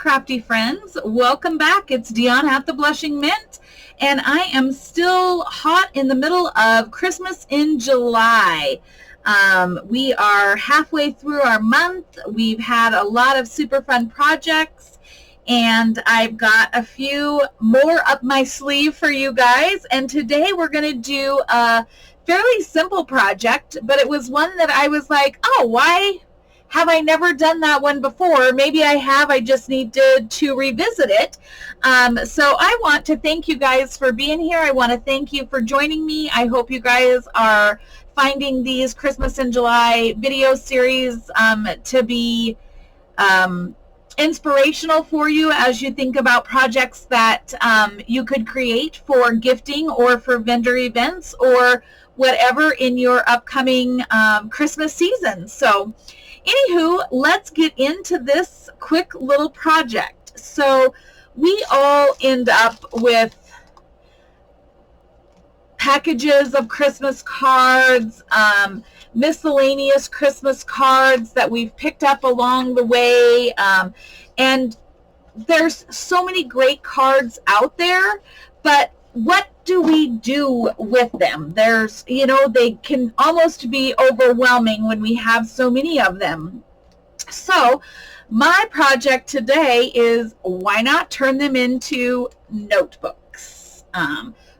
crafty friends. Welcome back. It's Dion at the Blushing Mint, and I am still hot in the middle of Christmas in July. We are halfway through our month. We've had a lot of super fun projects, and I've got a few more up my sleeve for you guys. And today we're going to do a fairly simple project, but it was one that I was like, oh, why have I never done that one before? Maybe I have, I just needed to revisit it. So I want to thank you guys for being here. I want to thank you for joining me. I hope you guys are finding these Christmas in July video series to be inspirational for you as you think about projects that you could create for gifting or for vendor events or whatever in your upcoming Christmas season. So anywho, let's get into this quick little project. So we all end up with packages of Christmas cards, miscellaneous Christmas cards that we've picked up along the way, and there's so many great cards out there, but what do we do with them? There's, they can almost be overwhelming when we have so many of them. So my project today is, why not turn them into notebooks?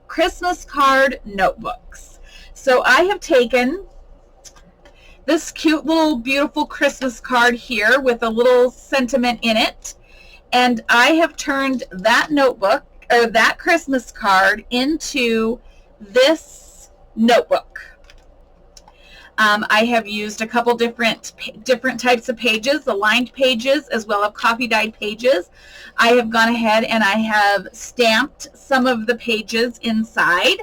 Christmas card notebooks. So I have taken this cute little beautiful Christmas card here with a little sentiment in it, and I have turned that notebook or that Christmas card into this notebook. I have used a couple different types of pages, aligned pages as well as copy dyed pages. I have gone ahead and I have stamped some of the pages inside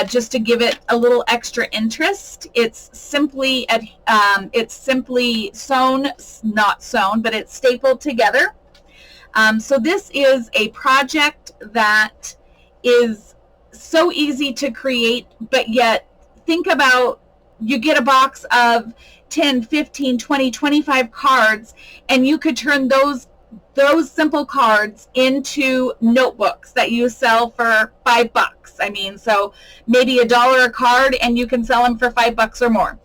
just to give it a little extra interest. It's simply sewn, not sewn, but it's stapled together. So this is a project that is so easy to create, but yet think about, you get a box of 10, 15, 20, 25 cards, and you could turn those simple cards into notebooks that you sell for $5. I mean, so maybe $1 a card, and you can sell them for $5 or more.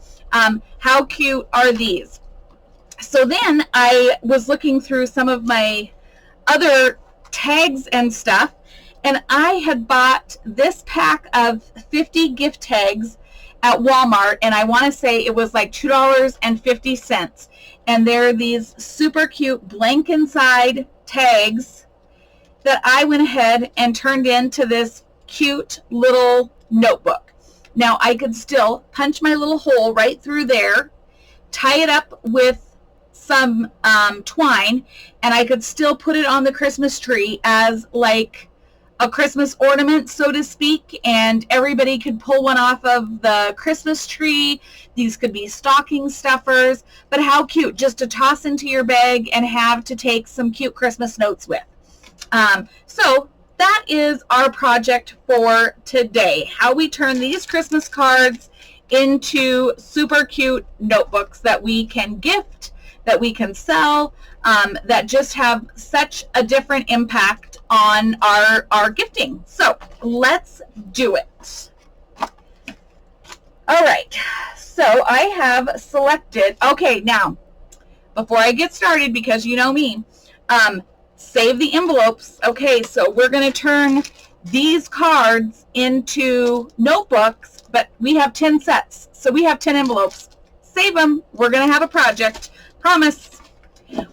How cute are these? So then I was looking through some of my other tags and stuff, and I had bought this pack of 50 gift tags at Walmart, and I want to say it was like $2.50, and they're these super cute blank inside tags that I went ahead and turned into this cute little notebook. Now I could still punch my little hole right through there, tie it up with some twine, and I could still put it on the Christmas tree as like a Christmas ornament, so to speak, and everybody could pull one off of the Christmas tree. These could be stocking stuffers, but how cute just to toss into your bag and have to take some cute Christmas notes with. So that is our project for today, how we turn these Christmas cards into super cute notebooks that we can gift, that we can sell, that just have such a different impact on our gifting. So let's do it. All right, so I have selected, okay, now before I get started, because you know me, save the envelopes. Okay, so we're going to turn these cards into notebooks, but we have 10 sets, so we have 10 envelopes. Save them. We're going to have a project. Promise.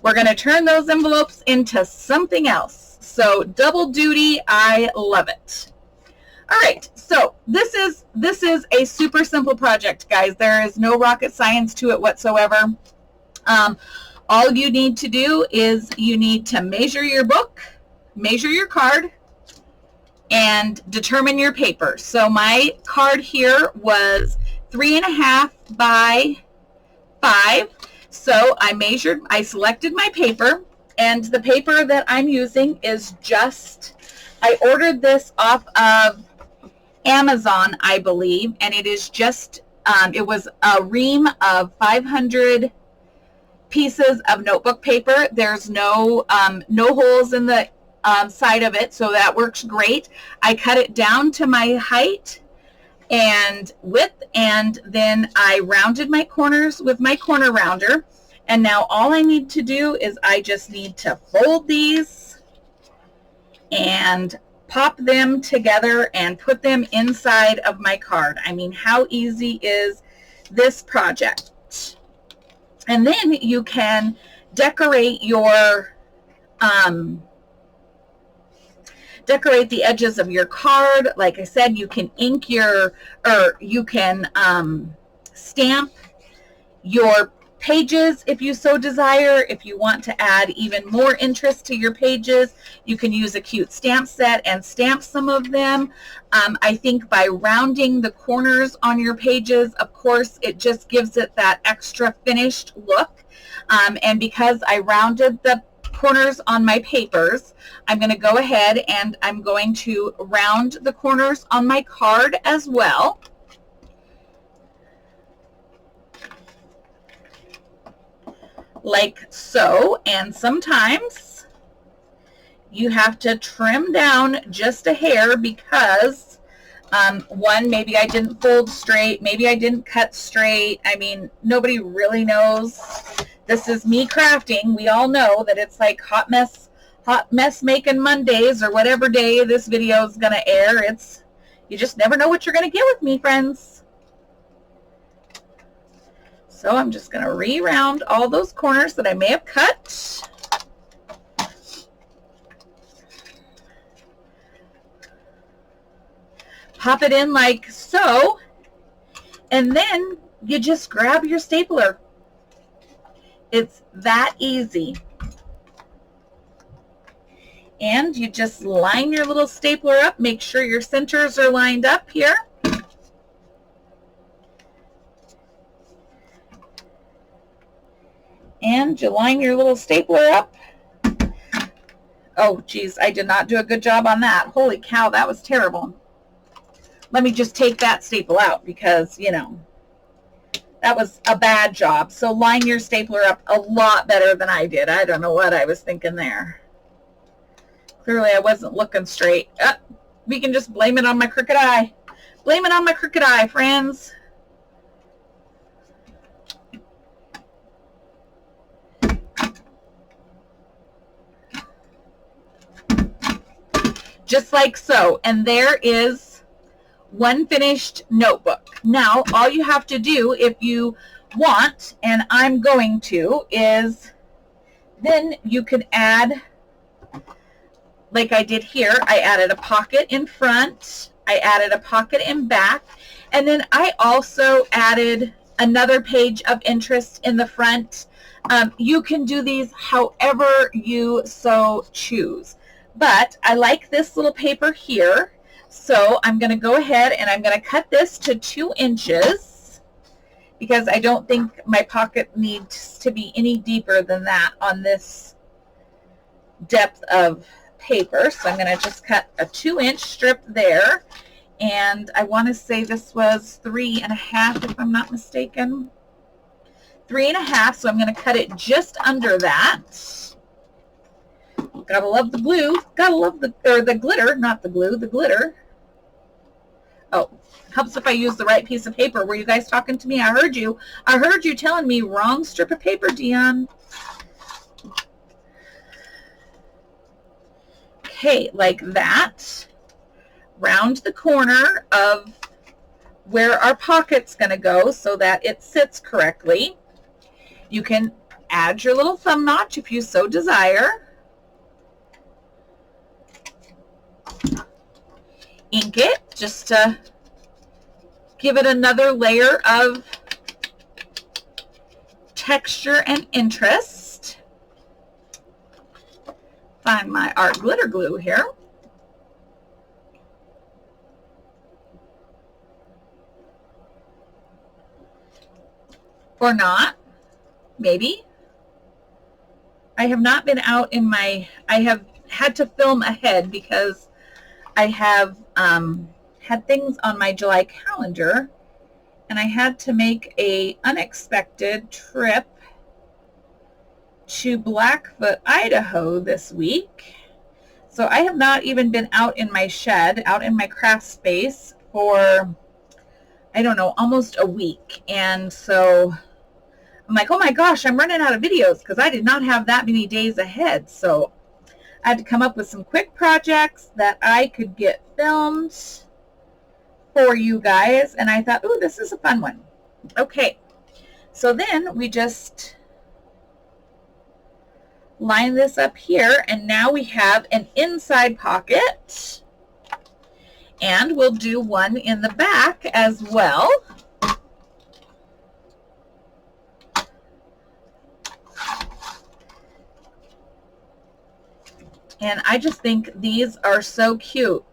We're going to turn those envelopes into something else. So double duty, I love it. All right, so this is a super simple project, guys. There is no rocket science to it whatsoever. All you need to do is you need to measure your book, measure your card, and determine your paper. So my card here was 3.5 by 5. So I selected my paper, and the paper that I'm using is I ordered this off of Amazon, I believe, and it is just, it was a ream of 500 pieces of notebook paper. There's no holes in the side of it, so that works great. I cut it down to my height and width, and then I rounded my corners with my corner rounder. And now all I need to do is I just need to fold these and pop them together and put them inside of my card. I mean, how easy is this project? And then you can decorate your decorate the edges of your card. Like I said, you can ink your, or you can stamp your pages if you so desire. If you want to add even more interest to your pages, you can use a cute stamp set and stamp some of them. I think by rounding the corners on your pages, of course, it just gives it that extra finished look. And because I rounded the corners on my papers, I'm going to go ahead and I'm going to round the corners on my card as well. Like so. And sometimes you have to trim down just a hair because one, maybe I didn't fold straight, maybe I didn't cut straight. I mean, nobody really knows. This is me crafting. We all know that it's like hot mess making Mondays, or whatever day this video is going to air. You just never know what you're going to get with me, friends. So I'm just going to re-round all those corners that I may have cut. Pop it in like so, and then you just grab your stapler. It's that easy. And you just line your little stapler up. Make sure your centers are lined up here. And you line your little stapler up. Oh, geez, I did not do a good job on that. Holy cow, that was terrible. Let me just take that staple out because, you know, that was a bad job. So line your stapler up a lot better than I did. I don't know what I was thinking there. Clearly I wasn't looking straight. We can just blame it on my crooked eye. Blame it on my crooked eye, friends. Just like so. And there is one finished notebook. Now, all you have to do if you want, and I'm going to, is then you can add, like I did here, I added a pocket in front, I added a pocket in back, and then I also added another page of interest in the front. You can do these however you so choose. But I like this little paper here, so I'm going to go ahead and I'm going to cut this to 2 inches because I don't think my pocket needs to be any deeper than that on this depth of paper. So I'm going to just cut a 2-inch strip there, and I want to say this was 3.5 if I'm not mistaken. 3.5, so I'm going to cut it just under that. Gotta love the glue. Gotta love the glitter, not the glue, the glitter. Oh, helps if I use the right piece of paper. Were you guys talking to me? I heard you. I heard you telling me wrong strip of paper, Dion. Okay, like that. Round the corner of where our pocket's gonna go so that it sits correctly. You can add your little thumb notch if you so desire. Ink it just to give it another layer of texture and interest. Find my art glitter glue here. Or not, maybe. I have not been out in my, I have had to film ahead because I have had things on my July calendar, and I had to make a unexpected trip to Blackfoot, Idaho this week. So I have not even been out in my shed, out in my craft space for, I don't know, almost a week. And so I'm like, oh my gosh, I'm running out of videos because I did not have that many days ahead. So I had to come up with some quick projects that I could get filmed for you guys. And I thought, oh, this is a fun one. Okay, so then we just line this up here, and now we have an inside pocket, and we'll do one in the back as well. And I just think these are so cute.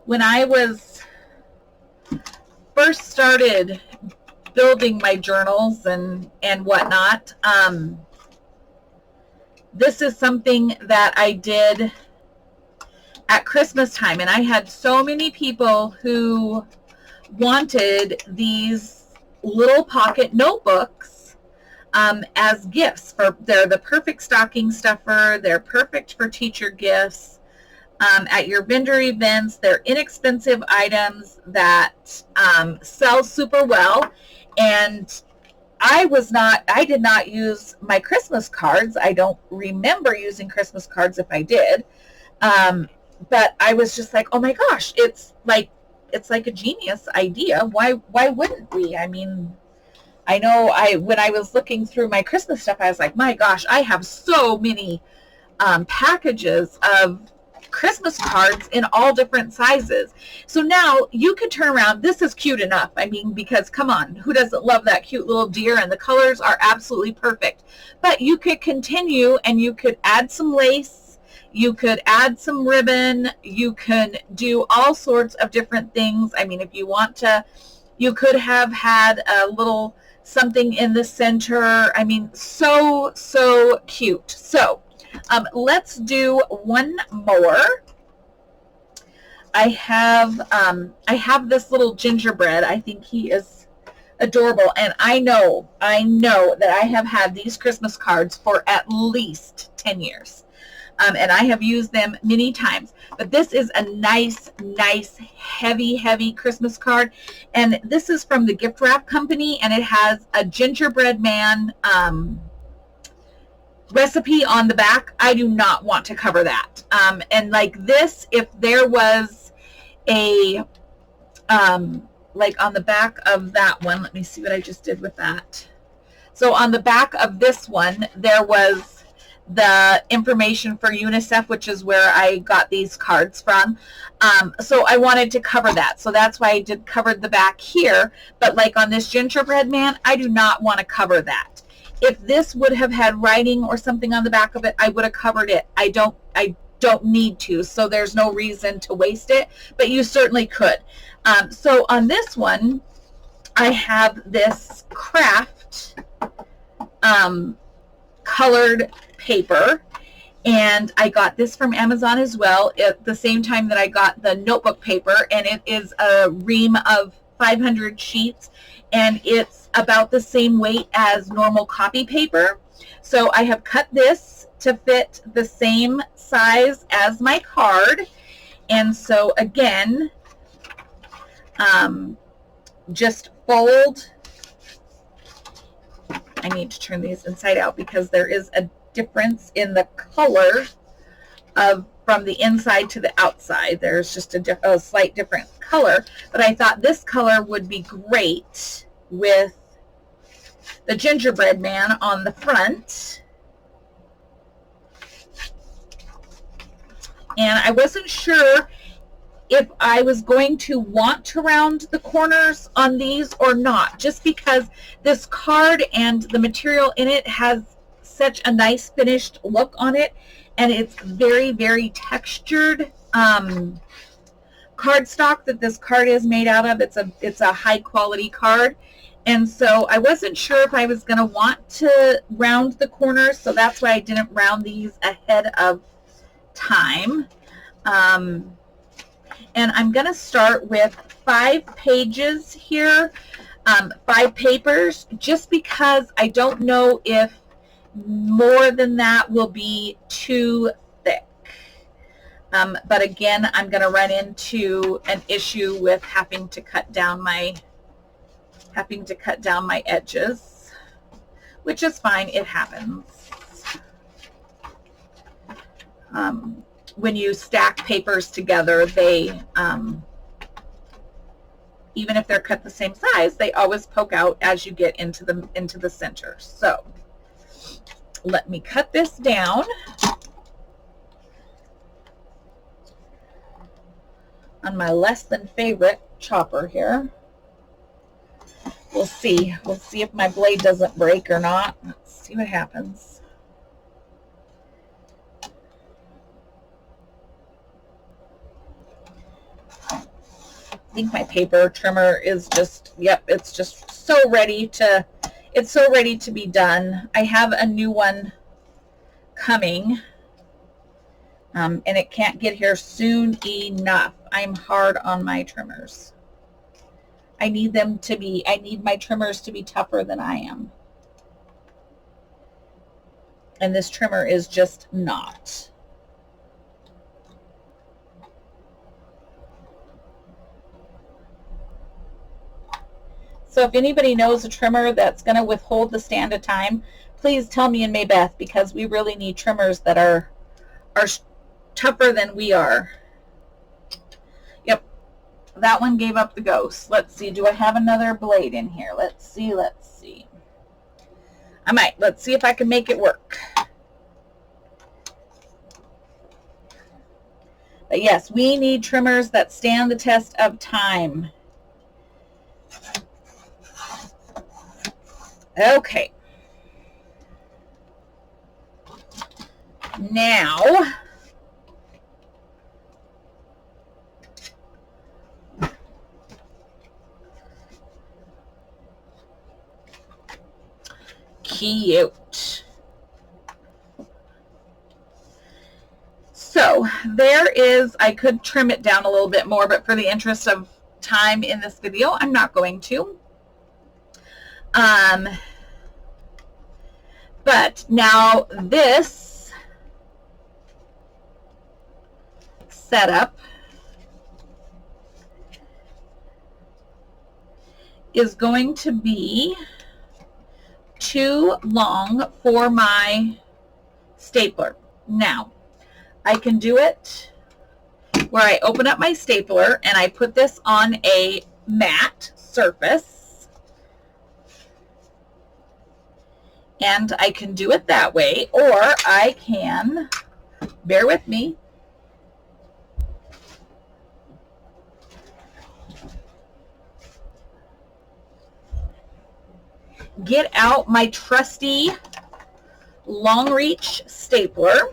When I was first started building my journals and whatnot, this is something that I did at Christmas time, and I had so many people who wanted these little pocket notebooks as gifts. They're the perfect stocking stuffer. They're perfect for teacher gifts. At your vendor events, they're inexpensive items that sell super well. And I did not use my Christmas cards. I don't remember using Christmas cards if I did. But I was just like, oh my gosh, it's like a genius idea. Why wouldn't we? I mean, I know when I was looking through my Christmas stuff, I was like, my gosh, I have so many packages of Christmas cards in all different sizes. So now you could turn around. This is cute enough. I mean, because come on, who doesn't love that cute little deer? And the colors are absolutely perfect. But you could continue and you could add some lace. You could add some ribbon. You can do all sorts of different things. I mean, if you want to, you could have had a little something in the center. I mean, so cute. So let's do one more. I have this little gingerbread. I think he is adorable, and I know that I have had these Christmas cards for at least 10 years. And I have used them many times. But this is a nice, heavy Christmas card. And this is from the Gift Wrap Company, and it has a gingerbread man recipe on the back. I do not want to cover that. And like this, if there was a, like on the back of that one, let me see what I just did with that. So on the back of this one, there was the information for UNICEF, which is where I got these cards from. So I wanted to cover that. So that's why I covered the back here. But like on this gingerbread man, I do not want to cover that. If this would have had writing or something on the back of it, I would have covered it. I don't need to, so there's no reason to waste it, but you certainly could. So on this one, I have this craft colored paper, and I got this from Amazon as well at the same time that I got the notebook paper, and it is a ream of 500 sheets, and it's about the same weight as normal copy paper. So I have cut this to fit the same size as my card, and so again, just fold. I need to turn these inside out because there is a difference in the color from the inside to the outside. There's just a slight different color, but I thought this color would be great with the gingerbread man on the front. And I wasn't sure if I was going to want to round the corners on these or not, just because this card and the material in it has such a nice finished look on it, and it's very textured cardstock that this card is made out of. It's a high quality card, and so I wasn't sure if I was going to want to round the corners, so that's why I didn't round these ahead of time. And I'm going to start with 5 pages here. 5 papers, just because I don't know if more than that will be too thick. But again, I'm going to run into an issue with having to cut down my edges, which is fine. It happens. When you stack papers together, they even if they're cut the same size, they always poke out as you get into the center. So let me cut this down. On my less than favorite chopper here. We'll see. We'll see if my blade doesn't break or not. Let's see what happens. I think my paper trimmer is just, yep, it's just so ready to, it's so ready to be done. I have a new one coming. And it can't get here soon enough. I'm hard on my trimmers. I need my trimmers to be tougher than I am. And this trimmer is just not. So if anybody knows a trimmer that's going to withhold the stand of time, please tell me and Maybeth, because we really need trimmers that are tougher than we are. Yep, that one gave up the ghost. Let's see, do I have another blade in here? Let's see. I might. Let's see if I can make it work. But yes, we need trimmers that stand the test of time. Okay. Now, cute. So there is, I could trim it down a little bit more, but for the interest of time in this video, I'm not going to. But now this setup is going to be too long for my stapler. Now, I can do it where I open up my stapler and I put this on a matte surface. And I can do it that way, or I can, bear with me, get out my trusty long reach stapler,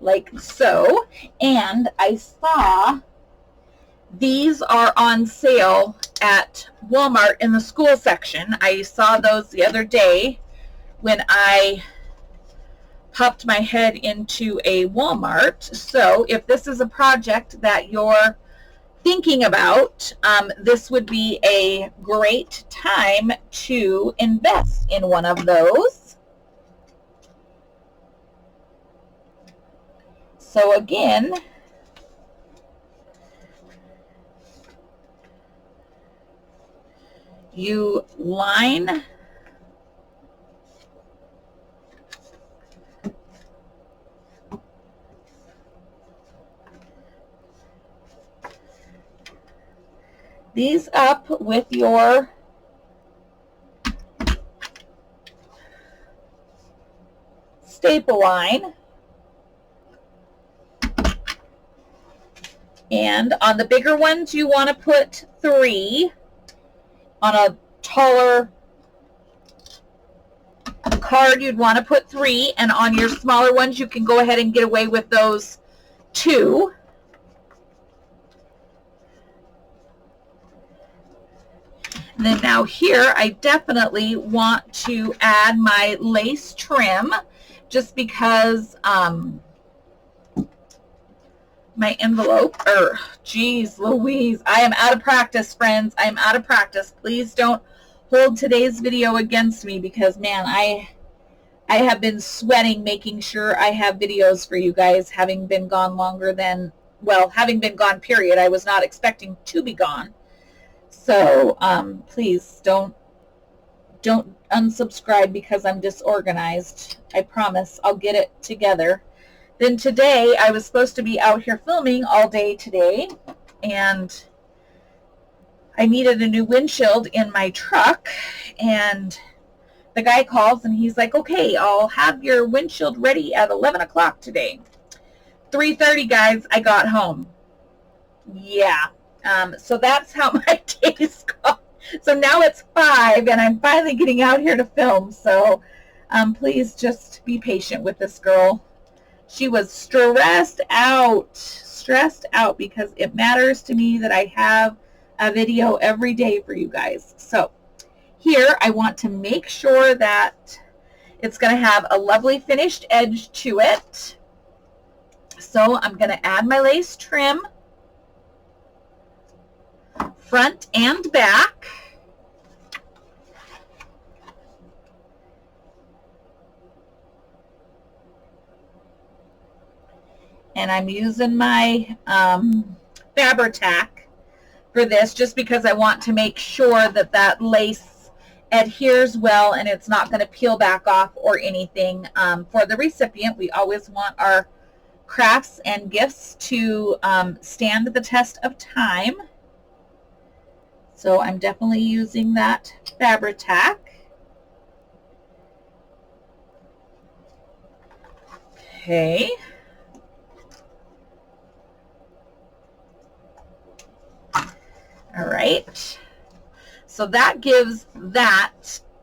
like so, and I saw these are on sale at Walmart in the school section. I saw those the other day when I popped my head into a Walmart. So if this is a project that you're thinking about, this would be a great time to invest in one of those. So again, you line these up with your staple line, and on the bigger ones you want to put 3. On a taller card you'd want to put 3, and on your smaller ones you can go ahead and get away with those 2. And then now here I definitely want to add my lace trim, just because my envelope. Geez Louise, I am out of practice, friends. I am out of practice. Please don't hold today's video against me, because man, I have been sweating making sure I have videos for you guys, having been gone longer than, well, having been gone, period. I was not expecting to be gone. So please don't unsubscribe because I'm disorganized. I promise I'll get it together. Then today, I was supposed to be out here filming all day today, and I needed a new windshield in my truck, and the guy calls and he's like, okay, I'll have your windshield ready at 11 o'clock today. 3:30, guys, I got home. Yeah. So that's how my day's gone. So now it's 5, and I'm finally getting out here to film. So please just be patient with this girl. She was stressed out because it matters to me that I have a video every day for you guys. So here I want to make sure that it's going to have a lovely finished edge to it. So I'm going to add my lace trim, front and back. And I'm using my Fabri-Tac for this, just because I want to make sure that that lace adheres well and it's not going to peel back off or anything. For the recipient, we always want our crafts and gifts to stand the test of time. So I'm definitely using that Fabri-Tac. Okay. All right, so that gives that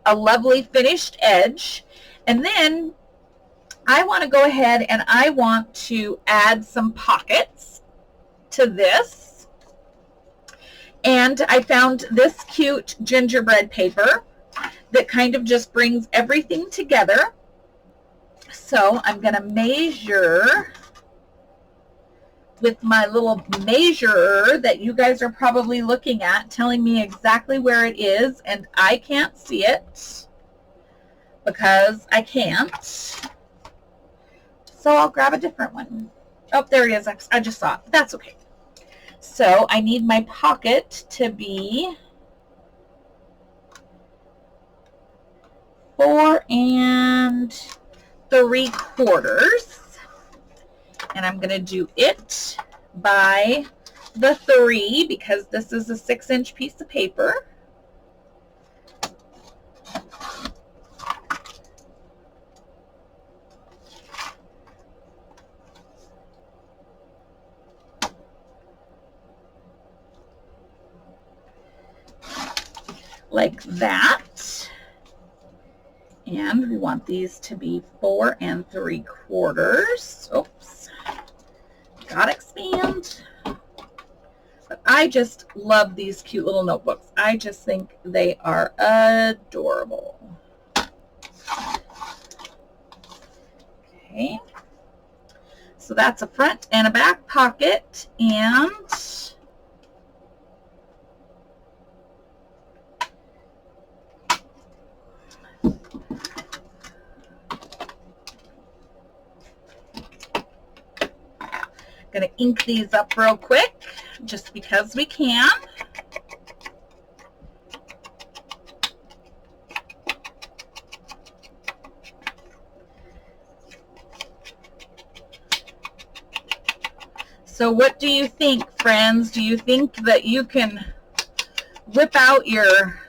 a lovely finished edge. And then I want to go ahead and I want to add some pockets to this. And I found this cute gingerbread paper that kind of just brings everything together. So I'm going to measure with my little measurer that you guys are probably looking at, telling me exactly where it is, and I can't see it because I can't. So I'll grab a different one. Oh, there it is. I just saw it. That's okay. So I need my pocket to be 4 3/4. And I'm going to do it by the 3 because this is a 6-inch piece of paper. Like that. And we want these to be 4 3/4. Oops. Gotta expand. But I just love these cute little notebooks. I just think they are adorable. Okay. So that's a front and a back pocket, and going to ink these up real quick just because we can. So what do you think, friends? Do you think that you can whip out your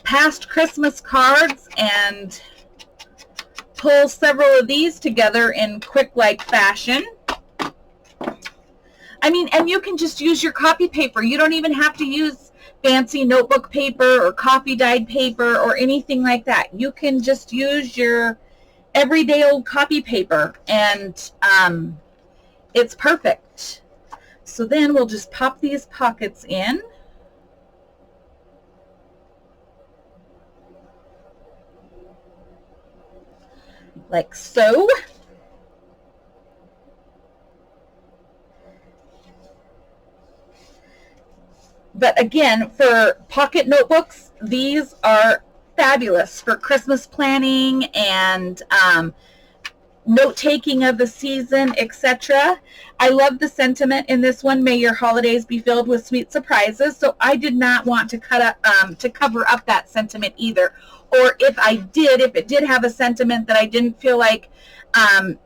past Christmas cards and pull several of these together in quick-like fashion? I mean, and you can just use your copy paper. You don't even have to use fancy notebook paper or coffee dyed paper or anything like that. You can just use your everyday old copy paper, and it's perfect. So then we'll just pop these pockets in. Like so. But again, for pocket notebooks, these are fabulous for Christmas planning and note-taking of the season, etc. I love the sentiment in this one, may your holidays be filled with sweet surprises. So I did not want to cover up that sentiment either. Or if it did have a sentiment that I didn't feel like I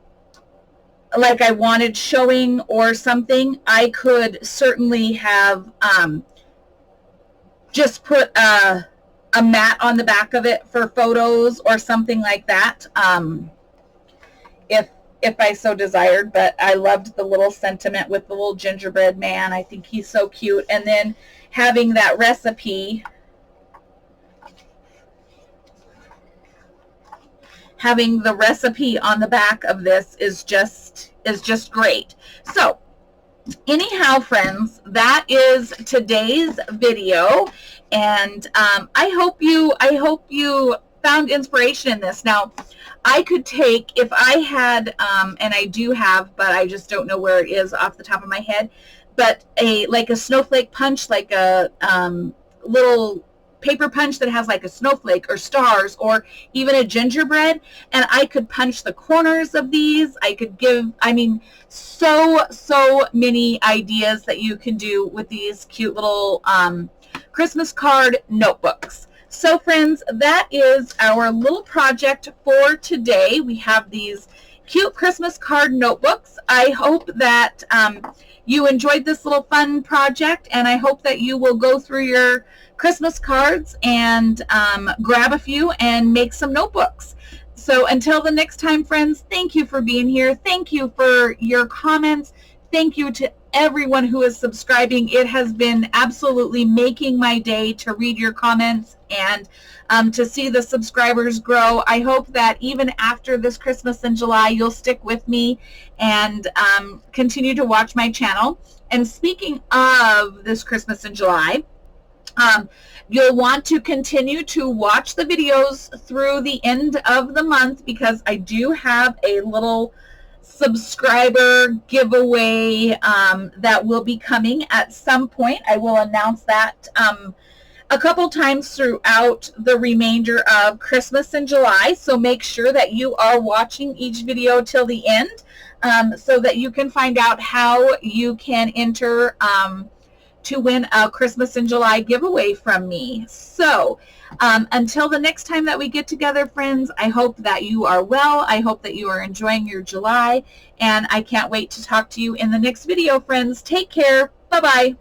wanted showing or something, I could certainly have just put a mat on the back of it for photos or something like that. If I so desired, but I loved the little sentiment with the little gingerbread man. I think he's so cute. And then having that recipe, having the recipe on the back of this is just great. So anyhow, friends, that is today's video, and I hope you found inspiration in this. Now, I could take, if I had, and I do have, but I just don't know where it is off the top of my head, but like a snowflake punch, like a little paper punch that has like a snowflake or stars or even a gingerbread, and I could punch the corners of these. I could give, I mean, so many ideas that you can do with these cute little Christmas card notebooks. So friends, that is our little project for today. We have these cute Christmas card notebooks. I hope that you enjoyed this little fun project, and I hope that you will go through your Christmas cards and grab a few and make some notebooks. So until the next time, friends, thank you for being here. Thank you for your comments. Thank you to everyone who is subscribing. It has been absolutely making my day to read your comments and to see the subscribers grow. I hope that even after this Christmas in July, you'll stick with me and continue to watch my channel. And speaking of this Christmas in July, you'll want to continue to watch the videos through the end of the month, because I do have a little subscriber giveaway that will be coming at some point. I will announce that a couple times throughout the remainder of Christmas in July. So make sure that you are watching each video till the end so that you can find out how you can enter to win a Christmas in July giveaway from me. So until the next time that we get together, friends, I hope that you are well. I hope that you are enjoying your July, and I can't wait to talk to you in the next video, friends. Take care. Bye-bye.